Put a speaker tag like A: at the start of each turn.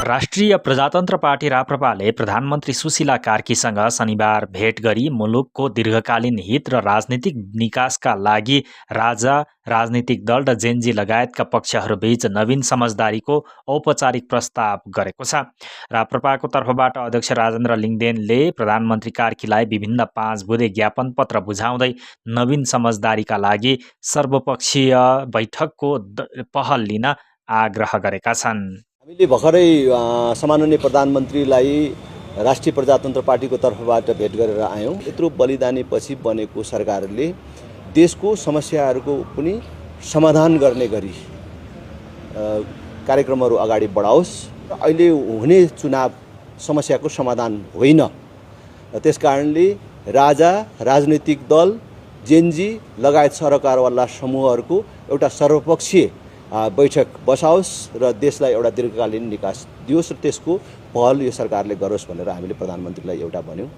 A: राष्ट्रिय प्रजातन्त्र पार्टी राप्रपाले प्रधानमन्त्री सुशीला कार्कीसँग शनिबार भेट गरी मुलुकको दीर्घकालीन हित र राजनीतिक निकासका लागि राजा, राजनीतिक दल र जेन्जी लगायतका पक्षहरूबीच नवीन समझदारीको औपचारिक प्रस्ताव गरेको छ। राप्रपाको तर्फबाट अध्यक्ष राजेन्द्र लिङदेनले प्रधानमन्त्री कार्कीलाई विभिन्न 5 बुँदे ज्ञापन पत्र बुझाउँदै नवीन समझदारीका लागि सर्वपक्षीय बैठकको पहल लिन आग्रह गरेका छन्।
B: हामीले भर्खरै सम्माननीय प्रधानमन्त्रीलाई राष्ट्रिय प्रजातन्त्र पार्टीको तर्फबाट भेट गरेर आयौँ। यत्रो बलिदानीपछि बनेको सरकारले देशको समस्याहरूको पनि समाधान गर्ने गरी कार्यक्रमहरू अगाडि बढाओस्। अहिले हुने चुनाव समस्याको समाधान होइन। त्यसकारणले राजा, राजनीतिक दल, जेन्जी लगायत सरकारवाला समूहहरूको एउटा सर्वपक्षीय बैठक बसाओस् र देशलाई एउटा दीर्घकालीन निकास दियोस् र त्यसको पहल यो सरकारले गरोस् भनेर हामीले प्रधानमन्त्रीलाई एउटा भन्यौँ।